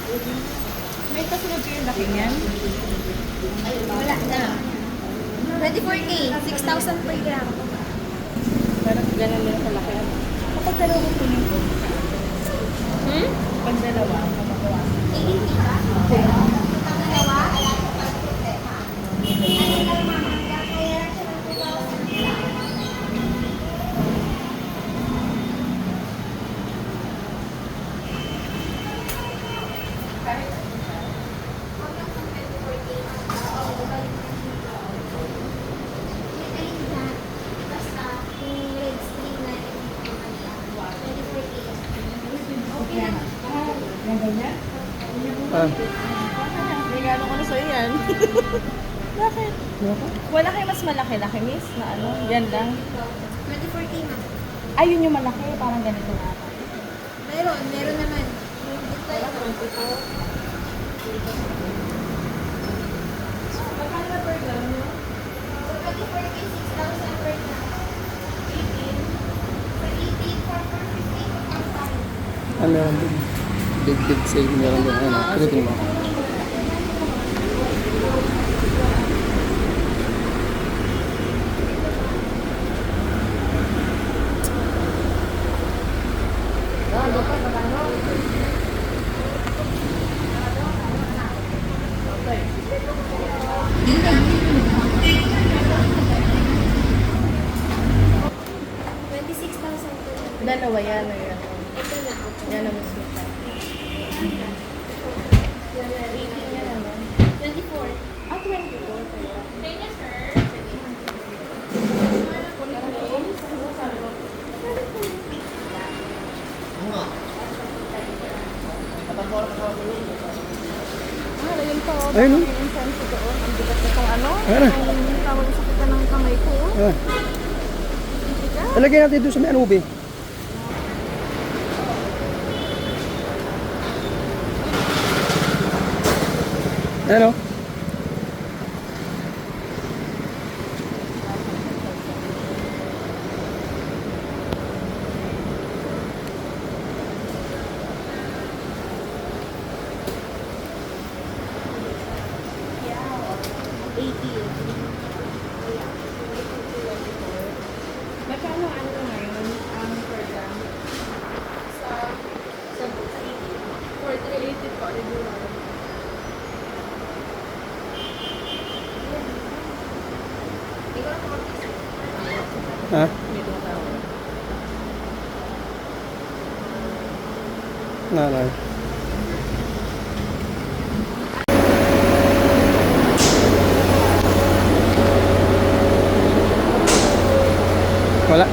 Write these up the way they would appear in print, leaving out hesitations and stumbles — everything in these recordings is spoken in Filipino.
May kasunod kayo laki yan? Wala na. 24K, 6,000 per gram. Parang ganun nila kalaki. Kapag dalawa ko kunin ko. Kapag dalawa, kamagawa. 80 ka? Kapag dalawa? Regalo ko na sa'yo yan. Bakit? Wala kayo mas malaki-laki, miss? Na ano? Yan lang. 24K na. Ayun yung malaki. Parang ganito na. Meron naman. Magkano na per gram nyo? 24K, 6,000 per gram. 18. Sa 18, 450. Ano meron din? Big sale meron din. Ano, pilitin mo. Dalawa yan. Ayan. Ito na. Yan ang mas mita. 18 yan naman. 24. Ah, 24. Ayun po. Ayun, no? Yung sense doon. Ang bigat na itong ano. Ayun na. Ang tawag sa kita ng kamay ko. Ah. Talagyan natin doon sa may anubi. Ano? Magkano ano ngayon ang per gram? Sa 80. For 380 po, regular. Ha? May tumatawag. Nanay. Wala.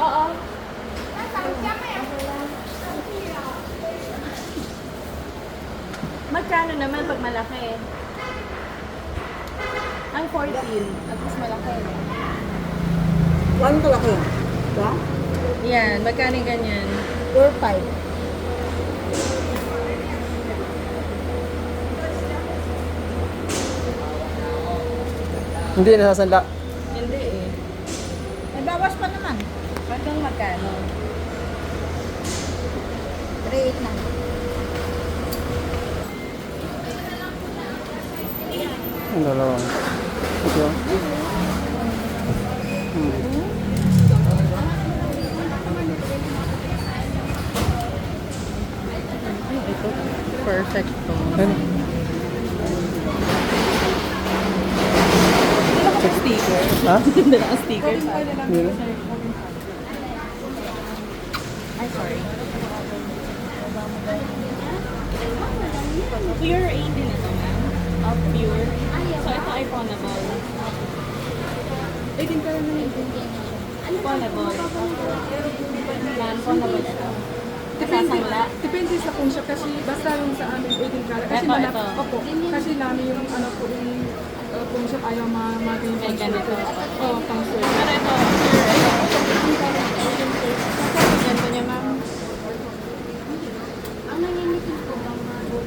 Oo. Magkano naman pag malaki? Ang 14. At mas malaki. One kalaki. Ba? Yan. Magkano yung ganyan? 4-5. Hindi nasasanla. Hindi eh. May bawas pa naman. Hanggang magkano? 3-8 lang. Ang dalawa. Ito. Ito. Perfect to. Ano? Sticker. Ha? Ganda na ang sticker. Hindi na. Ay, sorry. Pure 18 ito, ma'am. Pure. So, ito ay pawnable. 18 ka lang na yun. Callable. Non-callable siya. Nasasangla. Depende sa kung siya kasi basta yung sa amin 18 ka lang. Kasi Eto, manap, ito. opo, kasi namin yung ano po yung kung siya ayaw maging May ganito. Oo, pang sweat. Pero ito, ganito niya, ma'am. Ang nangyayari po ba Ito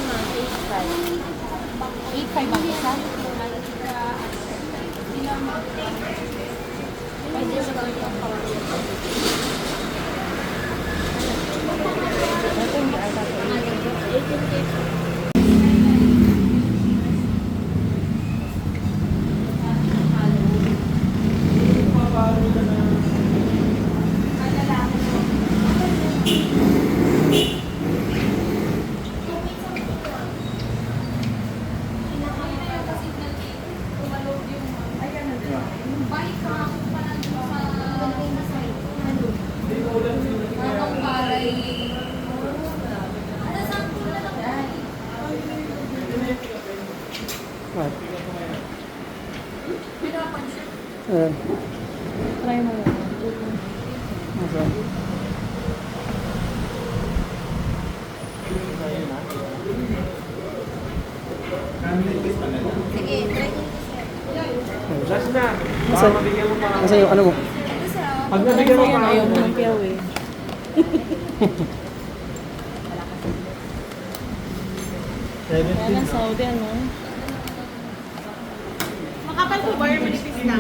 na, 8.5. 8.5 ang isa? Pwede sa ito hindi ata ito. What? Ayan. Try mo lang. Nasaan? Sige, try nyo. Nasaan yung ano mo? Pag Kasi yan, ayaw mo ng piyaw eh. Yan ang Saudi, ano? Makapal po ba yung manipis na?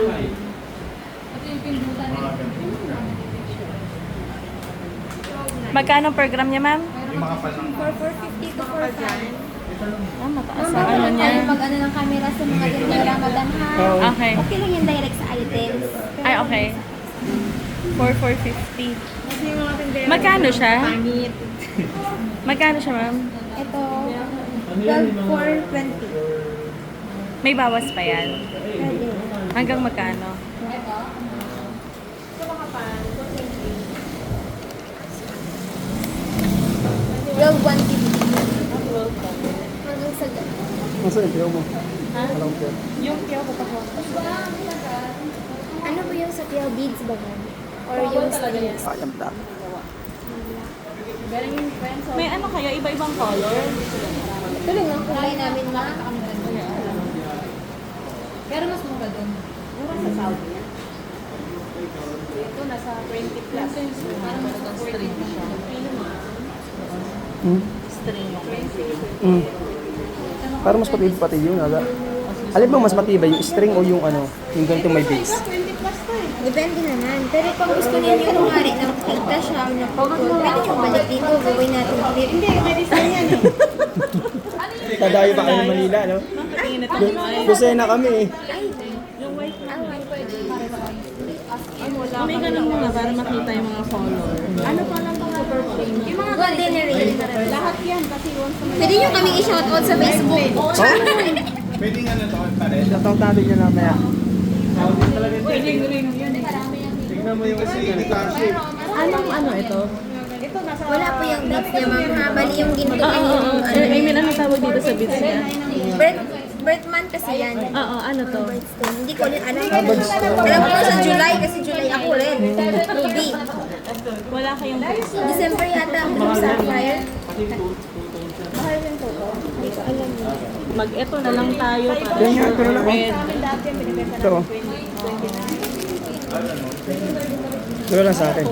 Magkano per gram niya, ma'am? For 450 to 450. Ah, mataas Ma'am, ang ano bawal niya. tayo pag ano ng camera sa mga tindera, madam ha. Oo. Okay. Okay lang yung direct sa items. Pero Ay, okay. For 450. Magkano siya? Magkano siya, ma'am? Ito, 12,420. May bawas pa yan. Pwede. Hanggang magkano? Ito? 12,150. Hanggang sa Nasaan yung piyaw mo? Ha? Alam ko. Yung piyaw ko pa ko. ano ba yung sa Piao beads ba man? Or yung strings? Sayang pala. May ano kaya? Iba-ibang color? Ito lang ang kulay namin, ma. Pero mas mura doon. Mura sa Saudi yan. Ito nasa 20 plus. Parang mas string siya. Hmm? String yung Hmm. Parang mas pati yun, aga. Alin bang mas matibay, yung string o yung ano, yung ganito may base? Depende naman. Pero kung gusto niyo yung kumari na makita siya, na pagod, pwede yung balik dito, gawin natin clip. Hindi, may design yan eh. Tadayo pa kayo ng Manila, no? Tingin na ito. Kusena kami eh. May ganun muna para makita yung mga color. Ano pa lang pang super plain? Yung mga golden ring. Lahat yan kasi once na Pwede nyo kaming i-shoutout sa Facebook. Pwedeng ano to, pare. Shoutout natin yun mamaya. pwedeng ring yun. Tingnan mo yung kasi hindi kasi. Anong ano ito? Wala po yung beads niya, ma'am. Ha? Bali yung ginto niya yung I mean, ano tawag dito sa beads niya? birth month kasi yan. Oo, ano to? Birthstone. Hindi ko ulit alam. Alam ko sa July kasi July ako rin. Ruby. Wala kayong beads. December yata ang blue sapphire. Mag-eto na lang tayo para Yan nga, ito na lang. red. Ito. Ito lang sa akin.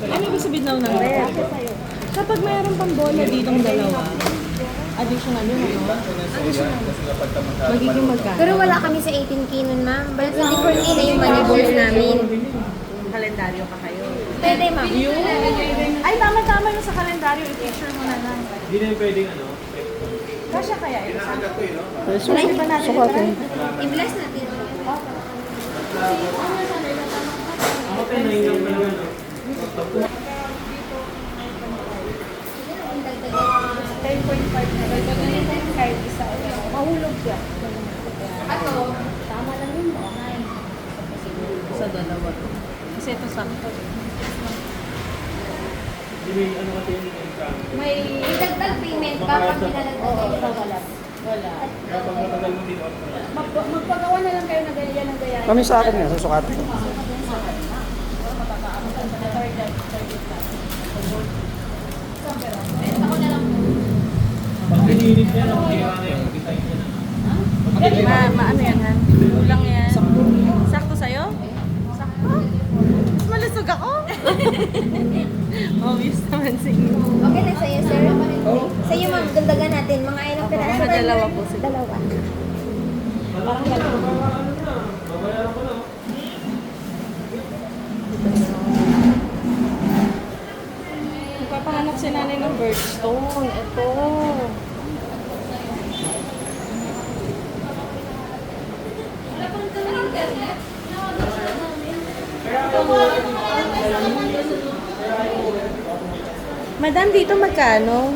Ano ibig sabihin daw ng red? Kapag mayroon pang bola ditong dalawa, additional yun, ano? Magiging magkano? Pero wala kami sa 18K nun, ma'am. Bali 24K na yung money balls namin. Kalendaryo pa kayo. Pwede, ma'am. Ay, tama-tama yung sa kalendaryo. I-picture mo na lang. Hindi na pwedeng ano. Kasya kaya ito? Sukatin. I-bless natin. Okay na yung ano. 10.5 na. Kahit isa. Mahulog siya. Ato, tama lang yun. Sa dalawa. Kasi ito sakto. May ano kasi yung exam. May dagdag payment pa pag pinalagdag. Wala. Kapag matagal mo din off na. Magpagawa na lang kayo na ganyan ng gaya. Kami sa akin nga, susukatan ko. Pag pinilit niya, nakikita na yung design niya. Ano yan, ha? Kulang yan. Sakto sa'yo? Sakto? Mas malusog ako. Obvious naman sige. Okay na sa'yo, sir. Sa'yo, ma'am, dagdagan natin. Mga ilang piraso. Dalawa po, sir. Dalawa. Babayaran ko na. Nagpapahanap si nanay ng birdstone. Ito. Madam, dito magkano?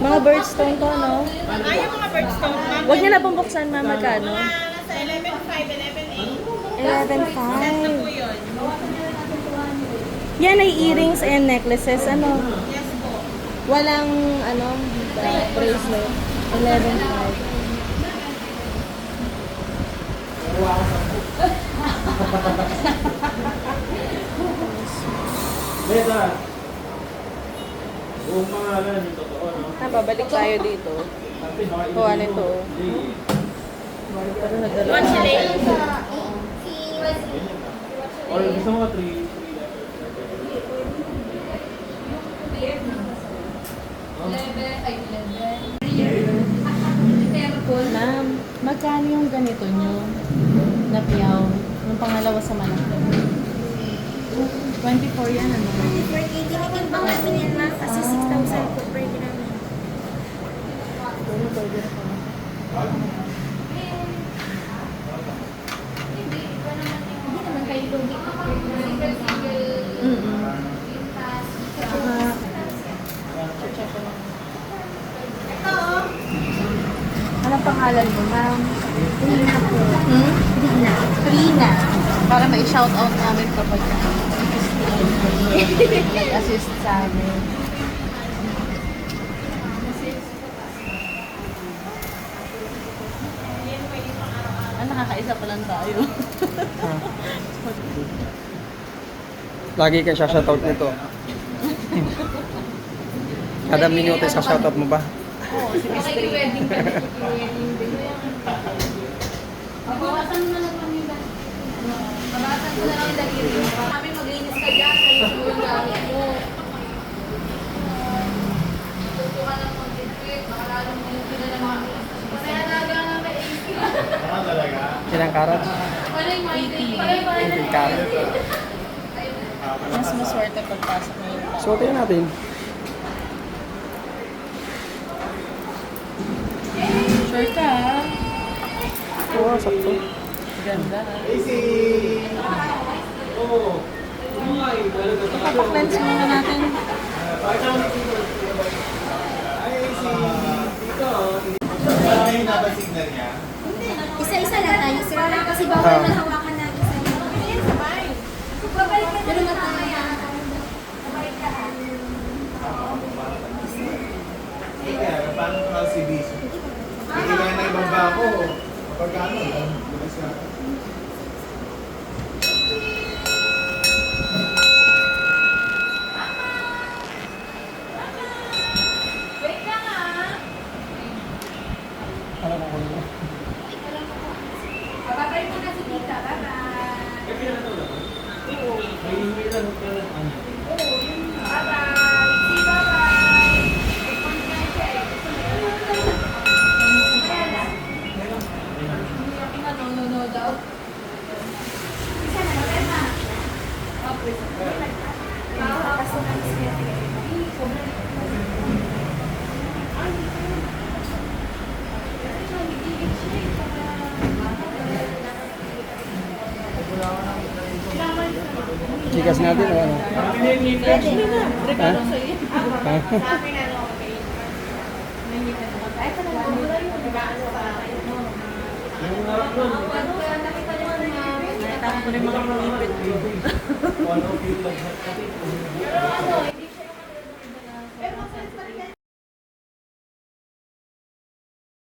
Mga birdstone to, no? Yung mga birdstone, ma'am. Huwag niyo na bubuksan, ma'am. Magkano? Nasa 11.5, 11.8. 11.5. yun. Yan ay earrings and necklaces. Ano? Yes po. Walang, ano, bracelet. 11.5. Beta. Buong pangalan yung totoo, no? Babalik tayo dito. Kasi baka Kuha nito. One shilling. Or gusto mo 3. Ma'am, magkano yung ganito nyo? Na piyaw. Yung pangalawa sa malaki. 24 yan, ano? 24K, tinitimbang namin yan, ma'am. Kasi 6,000 po per gram. Hindi naman kayo lugi. Anong pangalan mo, ma'am? Trina po. Trina. Trina. Para may shout out namin kapag assist sa amin. Nakakaisa pa lang tayo. Lagi kang shoutout nito. Kada minuto sa shoutout mo ba? Oo, si Mystery. Babawasan mo na lang kami ba? Babawasan ko na lang yung daliri. Kami maglinis ka dyan sa yung gamit mo. Tutukan ng content, baka lalong mo yung pinalaman. Kaya talaga nga may AC. Ah, talaga? Ilang karat? Wala yung mic. 20 karat. Mas maswerte pagpasok mo yung Suotin natin. Sure ka, ha? Oo, sakto. Ganda, ha? Easy! Oo. Papak-lens muna natin. Ay, easy! Dito. Wala kayo nabasignal niya? Isa-isa lang tayo, sir. Kasi bawal na hawakan natin sa iyo. Pero mataya. Mabait ka, ha? Kaya, paano ka si Biso? Hindi kaya na ibang bako. Kapag ano, lumas na. Wait lang, ha? Alam mo kung ano. Babay mo na si Tita. Bye-bye. Kaya pinataw naman? Oo. May email lang ka lang. Bye-bye. See, bye-bye. No, daw. Isa na, okay na. Chikas natin o ano? Pwede. Ha? Ha? Nakita ko rin mga kumipit. One of you lang.